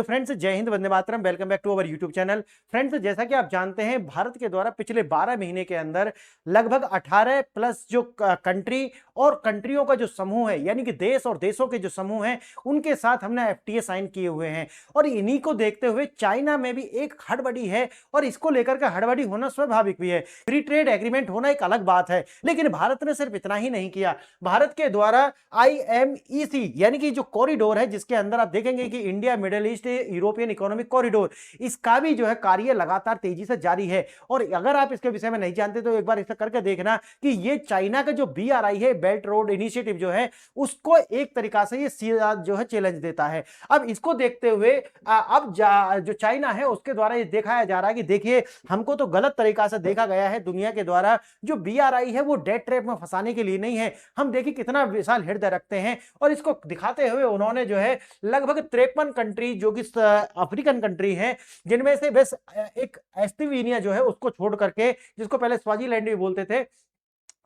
तो फ्रेंड्स, जय हिंद, वंदे मातरम। Welcome back to our YouTube channel. Friends, जैसा कि आप जानते हैं, भारत के द्वारा पिछले 12 महीने के अंदर लगभग 18 प्लस जो कंट्री और कंट्रियों का जो समूह है, यानी कि देश और देशों के जो समूह हैं, उनके साथ हमने एफटीए साइन किए हुए हैं। और इन्हीं को देखते हुए चाइना में भी एक हड़बड़ी है, और इसको लेकर के हड़बड़ी होना स्वाभाविक भी है। फ्री ट्रेड एग्रीमेंट होना एक अलग बात है, लेकिन भारत ने सिर्फ इतना ही नहीं किया। भारत के द्वारा IMEC यानी कि जो कॉरिडोर है, जिसके अंदर आप देखेंगे कि India middle east European economic corridor, इसका भी जो है कार्य लगातार तेजी से जारी है। और अगर आप इसके विषय में नहीं जानते तो एक बार इसे करके देखना कि ये चाइना का जो BRI है, बेल्ट रोड इनिशिएटिव जो है, उसको एक तरीका से ये सीधा जो है चैलेंज देता है। अब इसको देखते हुए अब जो चाइना है उसके द्वारा ये दिखाया जा रहा है कि देखिए, हमको तो गलत तरीका से देखा गया है दुनिया के द्वारा। जो BRI है वो डेट ट्रैप में फंसाने के लिए नहीं है। हम देखिए कितना विशाल हृदय रखते हैं, और इसको दिखाते हुए उन्होंने जो है लगभग 53 कंट्री जो कि अफ्रीकन कंट्री हैं, जिनमें से बस एक एस्टिविनिया जो है उसको छोड़ करके, जिसको पहले स्वाजीलैंड भी बोलते थे,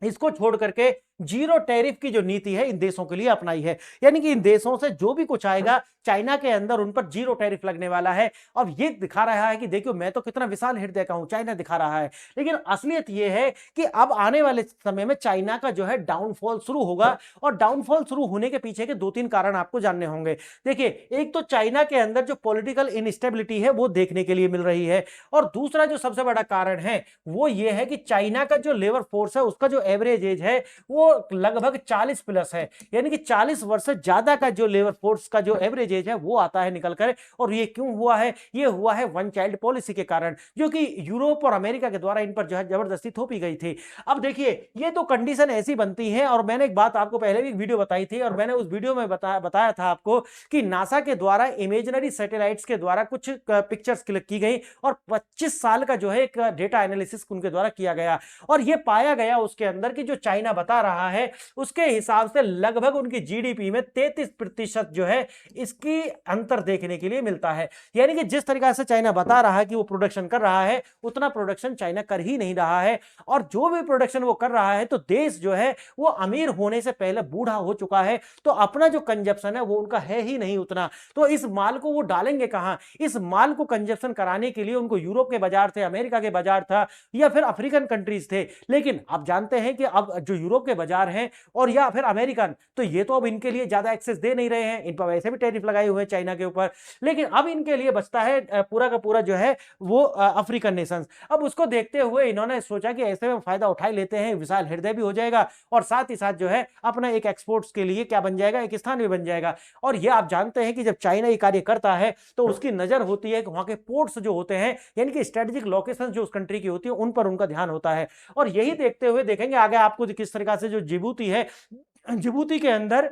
इसको छोड़ करके जीरो टैरिफ की जो नीति है इन देशों के लिए अपनाई है। यानी कि इन देशों से जो भी कुछ आएगा चाइना के अंदर उन पर जीरो टैरिफ लगने वाला है। अब ये दिखा रहा है कि देखियो, मैं तो कितना विशाल हृदय का हूं, चाइना दिखा रहा है। लेकिन असलियत ये है कि अब आने वाले समय में चाइना का जो है डाउनफॉल शुरू होगा, और डाउनफॉल शुरू होने के पीछे के 2-3 कारण आपको जानने होंगे। देखिए, एक तो चाइना के अंदर जो पॉलिटिकल इनस्टेबिलिटी है वो देखने के लिए मिल रही है, और दूसरा जो सबसे बड़ा कारण है वो ये है कि चाइना का जो लेबर फोर्स है उसका जो एवरेज एज है वो लगभग 40 प्लस है। यानी कि 40 वर्ष से ज्यादा का जो लेबर फोर्स का जो एवरेज एज है वो आता है निकल कर। और ये क्यों हुआ है? ये हुआ है वन चाइल्ड पॉलिसी के कारण, जो कि यूरोप और अमेरिका के द्वारा इन पर जो है जबरदस्ती थोपी गई थी। अब देखिए, ये तो कंडीशन ऐसी बनती है, और मैंने एक बात आपको पहले भी वीडियो बताई थी, और मैंने उस वीडियो में बताया था आपको कि नासा के द्वारा इमेजिनरी सैटेलाइट्स के द्वारा कुछ पिक्चर्स क्लिक की गई, और 25 साल का जो है एक डेटा एनालिसिस उनके द्वारा किया गया, और ये पाया गया उसके अंदर कि जो चाइना बता रहा है उसके हिसाब से लगभग उनकी GDP में 33% जो है इसकी अंतर देखने के लिए मिलता है। यानी कि जिस तरीके से चाइना बता रहा है कि वो प्रोडक्शन कर रहा है, उतना प्रोडक्शन चाइना कर ही नहीं रहा है। और जो भी प्रोडक्शन वो कर रहा है, तो देश जो है वो अमीर होने से पहले बूढ़ा हो चुका है, तो अपना जो कंजप्शन है वो उनका है ही नहीं उतना। तो इस माल को वो डालेंगे कहां? इस माल को कंजप्शन कराने के लिए उनको यूरोप के बाजार थे, अमेरिका के बाजार था, या फिर अफ्रीकन कंट्रीज थे। लेकिन आप जानते हैं कि अब जो यूरोप के बाजार हैं और या फिर अमेरिकन, तो ये तो अब इनके लिए ज्यादा एक्सेस दे नहीं रहे हैं, इन पर वैसे भी टैरिफ लगाए हुए हैं चाइना के ऊपर। लेकिन अब इनके लिए बचता है पूरा का पूरा जो है वो अफ्रीकन नेशंस। अब उसको देखते हुए इन्होंने सोचा कि ऐसे में फायदा उठा लेते हैं, विशाल हृदय भी हो जाएगा, और साथ ही साथ जो है अपना एक एक्सपोर्ट्स के लिए क्या बन जाएगा, एक स्थान भी बन जाएगा। और ये आप जानते हैं कि जब चाइना ये कार्य करता है तो उसकी नजर होती है कि वहां के पोर्ट्स जो होते हैं, यानी कि स्ट्रेटेजिक लोकेशन जो उस कंट्री की होती है, उन पर उनका ध्यान होता है। और यही देखते हुए देखेंगे आगे आपको किस तरीके से जो जिबूती है, जिबूती के अंदर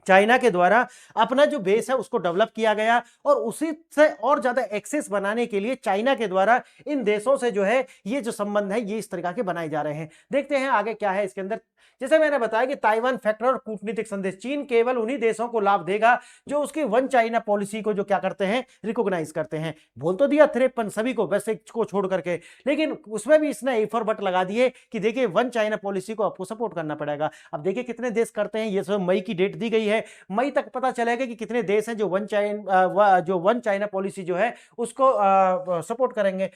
चाइना के द्वारा अपना जो बेस है उसको डेवलप किया गया, और उसी से और ज्यादा एक्सेस बनाने के लिए चाइना के द्वारा इन देशों से जो है ये जो संबंध है ये इस तरीका के बनाए जा रहे हैं। देखते हैं आगे क्या है इसके अंदर। जैसे मैंने बताया कि ताइवान फैक्टर और कूटनीतिक संदेश, चीन केवल उन्हीं देशों को लाभ देगा जो उसकी वन चाइना पॉलिसी को जो क्या करते हैं, रिकॉग्नाइज करते हैं। बोल तो दिया 53 सभी को, बस एक को छोड़ करके, लेकिन उसमें भी इसने एफर बट लगा दिए कि देखिए वन चाइना पॉलिसी को आपको सपोर्ट करना पड़ेगा। अब देखिए कितने देश करते हैं, ये सब मई की डेट दी गई है, मई तक पता चलेगा कि कितने देश हैं जो वन चाइना पॉलिसी जो है उसको सपोर्ट करेंगे।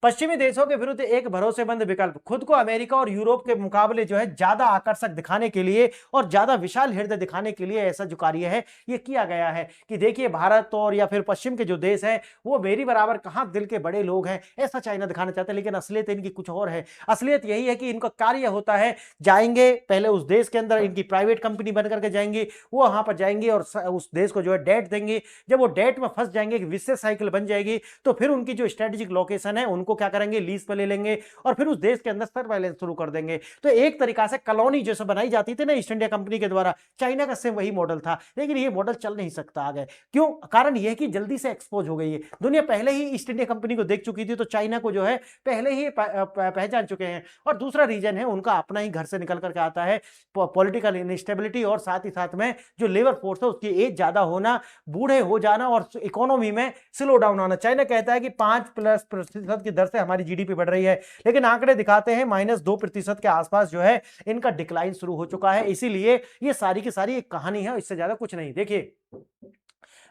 पश्चिमी देशों के विरुद्ध एक भरोसेमंद विकल्प, खुद को अमेरिका और यूरोप के मुकाबले जो है ज्यादा आकर्षक दिखाने के लिए और ज्यादा विशाल हृदय दिखाने के लिए ऐसा जो कार्य है ये किया गया है कि देखिए भारत और या फिर पश्चिम के जो देश है वो मेरी बराबर कहां दिल के बड़े लोग हैं, ऐसा चाइना दिखाना चाहता है। लेकिन असलियत इनकी कुछ और है। असलियत यही है कि इनका कार्य होता है, जाएंगे पहले उस देश के अंदर, इनकी प्राइवेट कंपनी बन करके जाएंगे, वो वहां पर जाएंगे और उस देश को जो है डेट देंगे। जब वो डेट में फंस जाएंगे, विशेष साइकिल बन जाएगी, तो फिर उनकी जो स्ट्रेटेजिक लोकेशन है उनको क्या करेंगे, लीज पे ले लेंगे, और फिर उस देश के अंदर सर्वेलेंस शुरू कर देंगे। तो एक तरीका से कॉलोनी जैसे बनाई जाती थी ना ईस्ट इंडिया कंपनी के द्वारा, चाइना का सेम वही मॉडल था। लेकिन ये मॉडल चल नहीं सकता आगे। क्यों? कारण यह कि जल्दी से एक्सपोज हो गई है दुनिया, पहले ही ईस्ट इंडिया कंपनी को देख चुकी थी, तो चाइना को जो है पहले ही पहचान चुके हैं। और दूसरा रीजन है उनका अपना ही घर से निकल करके आता है पॉलिटिकल इनस्टेबिलिटी, और साथ ही साथ में जो लेबर फोर्स है उसकी एज ज्यादा होना, बूढ़े हो जाना, और इकोनॉमी में स्लो डाउन आना। चाइना कहता है कि 5% की दर से हमारी GDP बढ़ रही है, लेकिन आंकड़े दिखाते हैं -2% के आसपास जो है इनका डिक्लाइन शुरू हो चुका है। इसीलिए ये सारी की सारी एक कहानी है, इससे ज्यादा कुछ नहीं। देखिए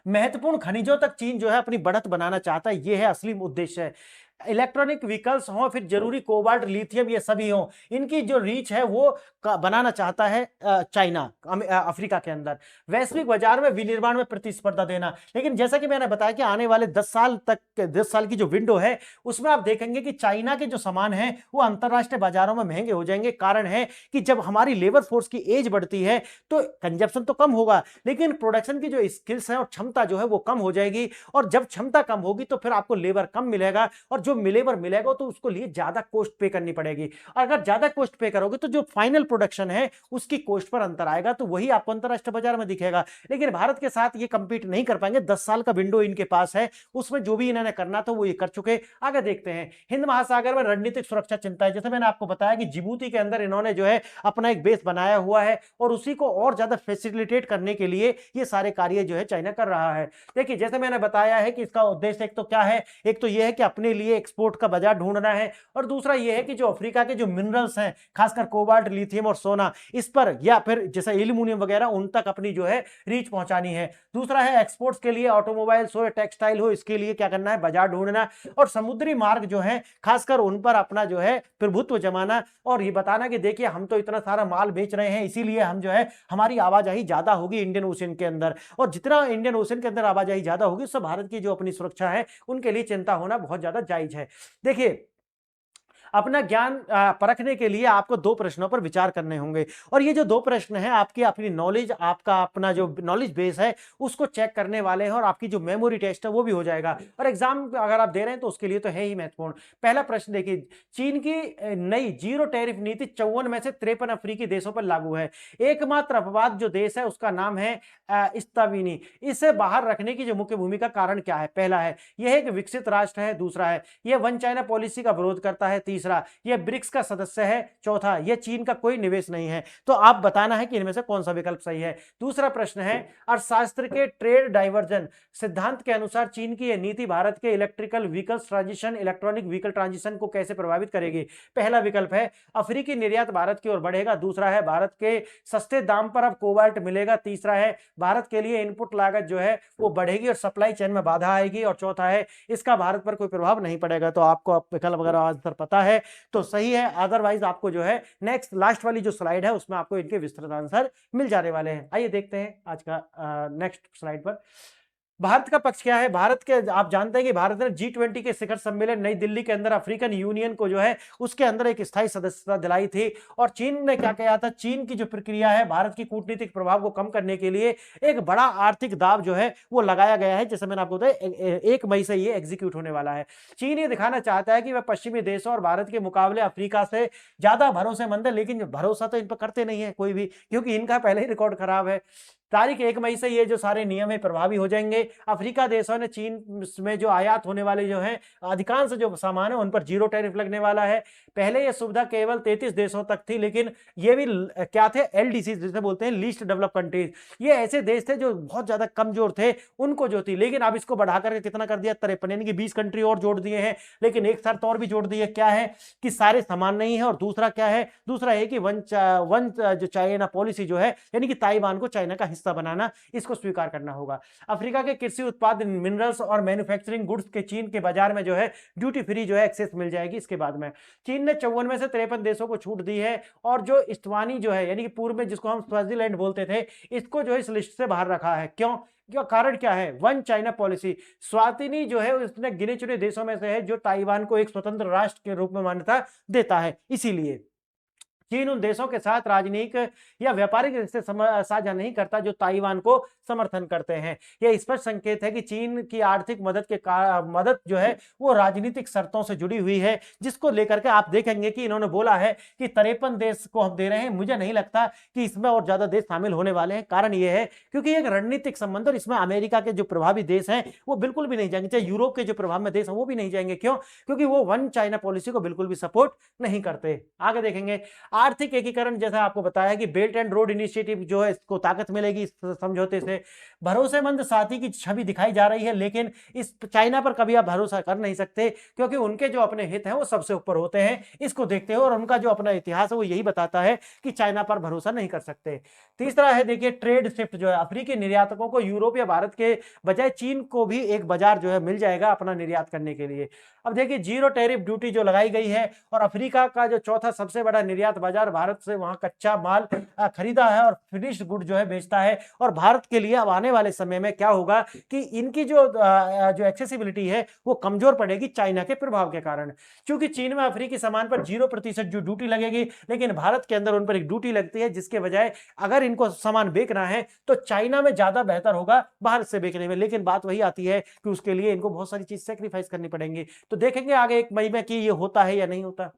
महत्वपूर्ण खनिजों तक चीन जो है अपनी बढ़त बनाना चाहता है, ये है असली उद्देश्य है। इलेक्ट्रॉनिक व्हीकल्स हों, फिर जरूरी कोबाल्ट, लिथियम, ये सभी हों, इनकी जो रीच है वो बनाना चाहता है चाइना अफ्रीका के अंदर, वैश्विक बाजार में विनिर्माण में प्रतिस्पर्धा देना। लेकिन जैसा कि मैंने बताया कि आने वाले 10 साल तक, 10 साल की जो विंडो है उसमें आप देखेंगे कि चाइना के जो सामान है वो अंतरराष्ट्रीय बाजारों में महंगे हो जाएंगे। कारण है कि जब हमारी लेबर फोर्स की एज बढ़ती है तो कंजप्शन तो कम होगा, लेकिन प्रोडक्शन की जो स्किल्स है और क्षमता जो है वो कम हो जाएगी, और जब क्षमता कम होगी तो फिर आपको लेबर कम मिलेगा, और जो लेबर मिलेगा तो उसको लिए ज्यादा कॉस्ट पे करनी पड़ेगी। अगर ज्यादा कॉस्ट पे करोगे तो जो फाइनल प्रोडक्शन है उसकी कॉस्ट पर अंतर आएगा, तो वही आपको अंतरराष्ट्रीय बाजार में दिखेगा। लेकिन भारत के साथ ये कंपीट नहीं कर पाएंगे, 10 साल का विंडो इनके पास है, उसमें जो भी इन्होंने करना था वो ये कर चुके। आगे देखते हैं, हिंद महासागर में रणनीतिक सुरक्षा चिंता है। जैसे मैंने आपको बताया कि जिबूती के अंदर इन्होंने जो है अपना एक बेस बनाया हुआ है, और उसी को और ज्यादा फैसिलिटेट करने के लिए ये सारे कार्य जो है चाइना कर रहा है। देखिए, जैसे मैंने बताया है कि इसका उद्देश्य एक तो क्या है, एक तो यह है कि अपने लिए एक्सपोर्ट का बाजार ढूंढना है, और दूसरा यह है कि जो अफ्रीका के जो मिनरल्स हैं, खासकर कोबाल्ट, लिथियम और सोना, इस पर या फिर जैसे एल्यूमिनियम वगैरह, उन तक अपनी जो है रीच पहुंचानी है। दूसरा है एक्सपोर्ट्स के लिए, ऑटोमोबाइल्स हो, टेक्सटाइल हो, इसके लिए क्या करना है, बाजार ढूंढना, और समुद्री मार्ग जो है खासकर उन पर अपना जो है प्रभुत्व जमाना, और ये बताना कि देखिए हम तो इतना सारा माल बेच रहे हैं, इसीलिए हम जो है हमारी आवाजाही ज्यादा होगी इंडियन ओशन के अंदर, और जितना इंडियन ओशन के अंदर आवाजाही ज्यादा होगी उससे भारत की जो अपनी सुरक्षा है उनके लिए चिंता होना बहुत ज्यादा जायज है। देखिए, अपना ज्ञान परखने के लिए आपको 2 प्रश्नों पर विचार करने होंगे, और ये जो 2 प्रश्न हैं आपकी अपनी नॉलेज, आपका अपना जो नॉलेज बेस है उसको चेक करने वाले हैं, और आपकी जो मेमोरी टेस्ट है वो भी हो जाएगा, और एग्जाम अगर आप दे रहे हैं तो उसके लिए तो है ही महत्वपूर्ण। पहला प्रश्न देखिए, चीन की नई जीरो टैरिफ नीति 54 में से 53 अफ्रीकी देशों पर लागू है। एकमात्र अपवाद जो देश है उसका नाम है इस्ताविनी। इसे बाहर रखने की जो मुख्य भूमिका कारण क्या है? पहला है यह एक विकसित राष्ट्र है, दूसरा है यह वन चाइना पॉलिसी का विरोध करता है, तीसरा यह ब्रिक्स का सदस्य है, चौथा यह चीन का कोई निवेश नहीं है। तो आप बताना है कि इनमें से कौन सा विकल्प सही है। दूसरा प्रश्न है, अर्थशास्त्र के ट्रेड डाइवर्जन सिद्धांत के अनुसार चीन की यह नीति भारत के electrical vehicles transition, electronic vehicle transition को कैसे प्रभावित करेगी? पहला विकल्प है अफ्रीकी निर्यात भारत की ओर बढ़ेगा, दूसरा है भारत के सस्ते दाम पर अब कोबाल्ट मिलेगा, तीसरा है भारत के लिए इनपुट लागत जो है वो बढ़ेगी और सप्लाई चेन में बाधा आएगी, और चौथा है इसका भारत पर कोई प्रभाव नहीं पड़ेगा। तो आपको विकल्प अगर आंसर पता है तो सही है, अदरवाइज आपको जो है नेक्स्ट लास्ट वाली जो स्लाइड है उसमें आपको इनके विस्तृत आंसर मिल जाने वाले हैं। आइए देखते हैं आज का नेक्स्ट स्लाइड पर भारत का पक्ष क्या है। भारत के, आप जानते हैं कि भारत ने G20 के शिखर सम्मेलन नई दिल्ली के अंदर अफ्रीकन यूनियन को जो है उसके अंदर एक स्थायी सदस्यता दिलाई थी, और चीन ने क्या किया था, चीन की जो प्रक्रिया है भारत की कूटनीतिक प्रभाव को कम करने के लिए एक बड़ा आर्थिक दाव जो है वो लगाया गया है। जैसे मैंने आपको बताया 1 मई से ये एग्जीक्यूट होने वाला है। चीन ये दिखाना चाहता है कि वह पश्चिमी देशों और भारत के मुकाबले अफ्रीका से ज्यादा भरोसेमंद है, लेकिन भरोसा तो इन पर करते नहीं है कोई भी, क्योंकि इनका पहले ही रिकॉर्ड खराब है। तारीख 1 मई से ये जो सारे नियम है प्रभावी हो जाएंगे। अफ्रीका देशों ने चीन में जो आयात होने वाले जो हैं अधिकांश जो सामान है उन पर जीरो टैरिफ लगने वाला है। पहले ये सुविधा केवल 33 देशों तक थी, लेकिन ये भी क्या थे, एलडीसी जिसे बोलते हैं, लीस्ट डेवलप कंट्रीज। ये ऐसे देश थे जो बहुत ज्यादा कमजोर थे, उनको जो थी, लेकिन अब इसको बढ़ाकर कितना कर दिया, 53, यानी कि 20 कंट्री और जोड़ दिए हैं। लेकिन एक शर्त और भी जोड़ दी है, क्या है कि सारे समान नहीं है, और दूसरा क्या है, दूसरा है कि वन जो चाइना पॉलिसी जो है, यानी कि ताइवान को चाइना का हिस्सा बनाना, इसको स्वीकार करना होगा। अफ्रीका के कृषि उत्पाद, मिनरल्स और मैन्युफैक्चरिंग गुड्स के चीन के बाजार में जो है ड्यूटी फ्री जो है एक्सेस मिल जाएगी। इसके बाद में चीन ने 54 में से 53 देशों को छूट दी है, और जो इस्तावानी जो है, यानी कि पूर्व में जिसको हम स्वाजीलैंड बोलते थे, इसको जो है इस लिस्ट से बाहर रखा है। क्यों? क्या कारण क्या है? One China policy. स्वातिनी जो है उसने गिने चुने देशों में से है जो ताइवान को एक स्वतंत्र राष्ट्र के रूप में मान्यता देता है। इसीलिए चीन उन देशों के साथ राजनीतिक या व्यापारिक रिश्ते साझा नहीं करता जो ताइवान को समर्थन करते हैं। यह स्पष्ट संकेत है कि चीन की आर्थिक मदद जो है वो राजनीतिक शर्तों से जुड़ी हुई है, जिसको लेकर के आप देखेंगे कि इन्होंने बोला है कि 53 देश को हम दे रहे हैं। मुझे नहीं लगता कि इसमें और ज्यादा देश शामिल होने वाले हैं। कारण यह है क्योंकि एक रणनीतिक संबंध, और इसमें अमेरिका के जो प्रभावी देश हैं वो बिल्कुल भी नहीं जाएंगे, चाहे यूरोप के जो प्रभाव में देश हैं वो भी नहीं जाएंगे। क्यों? क्योंकि वो वन चाइना पॉलिसी को बिल्कुल भी सपोर्ट नहीं करते। आगे देखेंगे, आर्थिक एकीकरण, जैसा आपको बताया कि बेल्ट एंड रोड इनिशिएटिव जो है इसको ताकत मिलेगी इस समझौते से। भरोसेमंद साथी की छवि दिखाई जा रही है, लेकिन इस चाइना पर कभी आप भरोसा कर नहीं सकते, क्योंकि उनके जो अपने हित हैं वो सबसे ऊपर होते हैं, इसको देखते हुए, और उनका जो अपना इतिहास है वो यही बताता है कि चाइना पर भरोसा नहीं कर सकते। तीसरा है, देखिए, ट्रेड शिफ्ट जो है, अफ्रीकी निर्यातकों को यूरोप या भारत के बजाय चीन को भी एक बाजार जो है मिल जाएगा अपना निर्यात करने के लिए। अब देखिए, जीरो टैरिफ ड्यूटी जो लगाई गई है, और अफ्रीका का जो चौथा सबसे बड़ा निर्यात बाजार भारत से वहां कच्चा माल खरीदा है और फिनिश्ड गुड जो है बेचता है। और भारत के लिए अब आने वाले समय में क्या होगा कि इनकी जो एक्सेसिबिलिटी है वो कमजोर पड़ेगी चाइना के प्रभाव के कारण, क्योंकि चीन में अफ्रीकी सामान पर 0% जो ड्यूटी लगेगी, लेकिन भारत के अंदर उन पर एक ड्यूटी लगती है, जिसके बजाय अगर इनको सामान बेचना है तो चाइना में ज्यादा बेहतर होगा भारत से बेचने में। लेकिन बात वही आती है कि उसके लिए इनको बहुत सारी चीज सेक्रीफाइस करनी पड़ेंगी। तो देखेंगे आगे 1 मई में कि ये होता है या नहीं होता।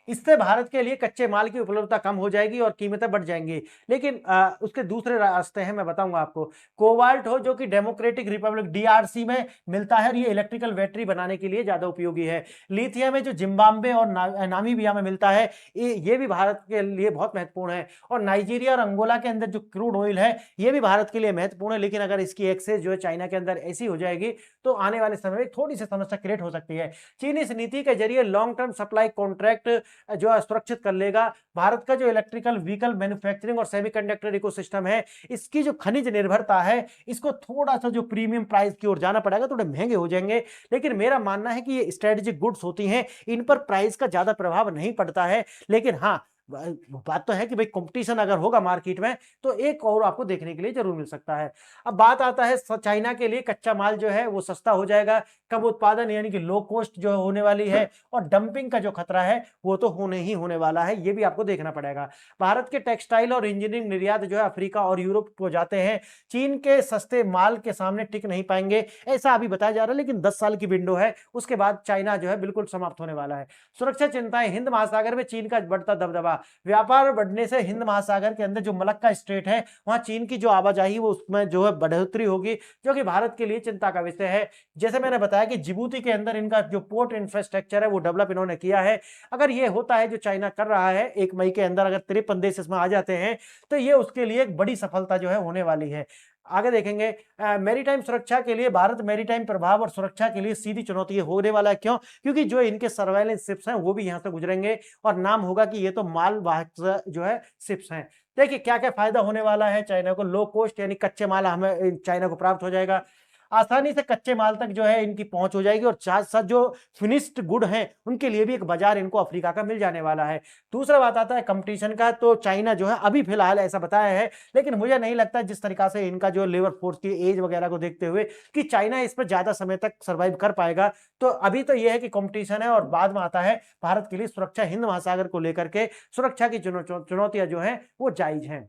इससे भारत के लिए कच्चे माल की उपलब्धता कम हो जाएगी और कीमतें बढ़ जाएंगी। लेकिन उसके दूसरे रास्ते हैं, मैं बताऊंगा आपको। कोबाल्ट हो, जो कि डेमोक्रेटिक रिपब्लिक डीआरसी में मिलता है, और ये इलेक्ट्रिकल बैटरी बनाने के लिए ज्यादा उपयोगी है। लिथियम है, जो जिम्बाब्वे और नामीबिया में मिलता है, ये भी भारत के लिए बहुत महत्वपूर्ण है। और नाइजीरिया और अंगोला के अंदर जो क्रूड ऑयल है, ये भी भारत के लिए महत्वपूर्ण है। लेकिन अगर इसकी एक्सेस जो है चाइना के अंदर ऐसी हो जाएगी तो आने वाले समय में थोड़ी सी समस्या क्रिएट हो सकती है। चीन इस नीति के जरिए लॉन्ग टर्म सप्लाई कॉन्ट्रैक्ट जो है सुरक्षित कर लेगा। भारत का जो इलेक्ट्रिकल व्हीकल मैन्युफैक्चरिंग और सेमीकंडक्टर इकोसिस्टम है, इसकी जो खनिज निर्भरता है, इसको थोड़ा सा जो प्रीमियम प्राइस की ओर जाना पड़ेगा, थोड़े महंगे हो जाएंगे। लेकिन मेरा मानना है कि ये स्ट्रेटेजिक गुड्स होती हैं, इन पर प्राइस का ज्यादा प्रभाव नहीं पड़ता है। लेकिन हाँ, बात तो है कि भाई कंपटीशन अगर होगा मार्केट में तो एक और आपको देखने के लिए जरूर मिल सकता है। अब बात आता है चाइना के लिए कच्चा माल जो है वो सस्ता हो जाएगा, कम उत्पादन यानी कि लो कॉस्ट जो होने वाली है, और डंपिंग का जो खतरा है वो तो होने ही होने वाला है, ये भी आपको देखना पड़ेगा। भारत के टेक्सटाइल और इंजीनियरिंग निर्यात जो है अफ्रीका और यूरोप को जाते हैं, चीन के सस्ते माल के सामने टिक नहीं पाएंगे, ऐसा अभी बताया जा रहा है। लेकिन 10 साल की विंडो है, उसके बाद चाइना जो है बिल्कुल समाप्त होने वाला है। सुरक्षा चिंताएं, हिंद महासागर में चीन का बढ़ता दबदबा, व्यापार बढ़ने से हिंद महासागर के अंदर जो मलक्का स्ट्रेट है वहां चीन की जो आवाजाही वो उसमें जो है बढ़ोतरी होगी, जो कि भारत के लिए चिंता का विषय है। जैसे मैंने बताया कि जिबूती के अंदर इनका जो पोर्ट इंफ्रास्ट्रक्चर है वो डेवलप इन्होंने किया है। अगर ये होता है जो चाइना कर रहा है 1 मई के अंदर, अगर 53 देश इसमें आ जाते हैं तो ये उसके लिए एक बड़ी सफलता जो है होने वाली है। आगे देखेंगे, मैरीटाइम सुरक्षा के लिए भारत मैरीटाइम प्रभाव और सुरक्षा के लिए सीधी चुनौती होने वाला है। क्यों? क्योंकि जो इनके सर्वेलेंस शिप्स हैं वो भी यहां से गुजरेंगे, और नाम होगा कि ये तो मालवाहक जो है शिप्स हैं। देखिए क्या क्या फायदा होने वाला है चाइना को। लो कॉस्ट यानी कच्चे माल हमें चाइना को प्राप्त हो जाएगा, आसानी से कच्चे माल तक जो है इनकी पहुंच हो जाएगी, और साथ साथ जो फिनिश्ड गुड हैं उनके लिए भी एक बाजार इनको अफ्रीका का मिल जाने वाला है। दूसरा बात आता है कंपटीशन का, तो चाइना जो है अभी फिलहाल ऐसा बताया है, लेकिन मुझे नहीं लगता जिस तरीका से इनका जो लेबर फोर्स की एज वगैरह को देखते हुए कि चाइना इस पर ज्यादा समय तक सर्वाइव कर पाएगा। तो अभी तो यह है कि कंपटीशन है, और बाद में आता है भारत के लिए सुरक्षा, हिंद महासागर को लेकर के सुरक्षा की चुनौतियां जो है वो जायज हैं।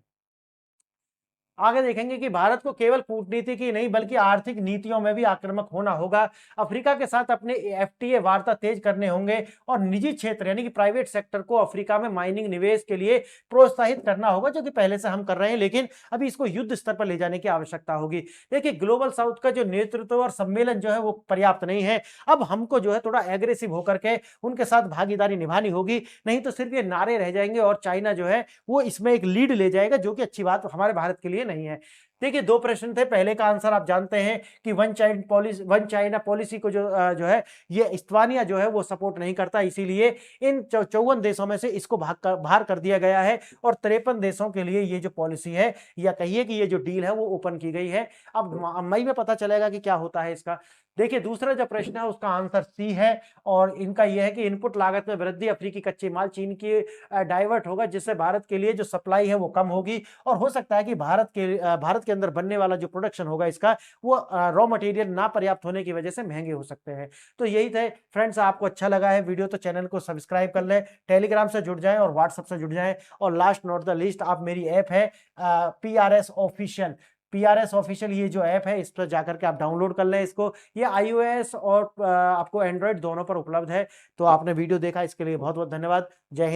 आगे देखेंगे कि भारत को केवल कूटनीति की नहीं बल्कि आर्थिक नीतियों में भी आक्रामक होना होगा। अफ्रीका के साथ अपने एफटीए वार्ता तेज करने होंगे, और निजी क्षेत्र यानी कि प्राइवेट सेक्टर को अफ्रीका में माइनिंग निवेश के लिए प्रोत्साहित करना होगा, जो कि पहले से हम कर रहे हैं, लेकिन अभी इसको युद्ध स्तर पर ले जाने की आवश्यकता होगी। देखिए, ग्लोबल साउथ का जो नेतृत्व और सम्मेलन जो है वो पर्याप्त नहीं है। अब हमको जो है थोड़ा एग्रेसिव होकर के उनके साथ भागीदारी निभानी होगी, नहीं तो सिर्फ ये नारे रह जाएंगे और चाइना जो है वो इसमें एक लीड ले जाएगा, जो कि अच्छी बात हमारे भारत के लिए नहीं है। देखिए, 2 प्रश्न थे, पहले का आंसर आप जानते हैं कि वन चाइना पॉलिसी को जो है ये इस्तानिया जो है वो सपोर्ट नहीं करता, इसीलिए इन 54 देशों में से इसको बाहर कर दिया गया है, और 53 देशों के लिए ये जो पॉलिसी है या कहिए कि ये जो डील है वो ओपन की गई है। अब मई में पता चलेगा कि क्या होता है इसका। देखिए, दूसरा जो प्रश्न है उसका आंसर सी है, और इनका यह है कि इनपुट लागत में वृद्धि, अफ्रीकी कच्चे माल चीन की डाइवर्ट होगा, जिससे भारत के लिए जो सप्लाई है वो कम होगी, और हो सकता है कि भारत के अंदर बनने वाला जो प्रोडक्शन होगा इसका वो रॉ मटेरियल ना पर्याप्त होने की वजह से महंगे हो सकते हैं। तो यही थे फ्रेंड्स, आपको अच्छा लगा है वीडियो तो चैनल को सब्सक्राइब कर लें, टेलीग्राम से जुड़ जाएं और व्हाट्सएप से जुड़ जाएं, और लास्ट नॉट द लीस्ट, आप मेरी ऐप है पीआरएस ऑफिशियल, ये जो ऐप है इस पर जाकर के आप डाउनलोड कर लें इसको। ये iOS और आपको एंड्रॉइड दोनों पर उपलब्ध है। तो आपने वीडियो देखा इसके लिए बहुत बहुत धन्यवाद। जय हिंद।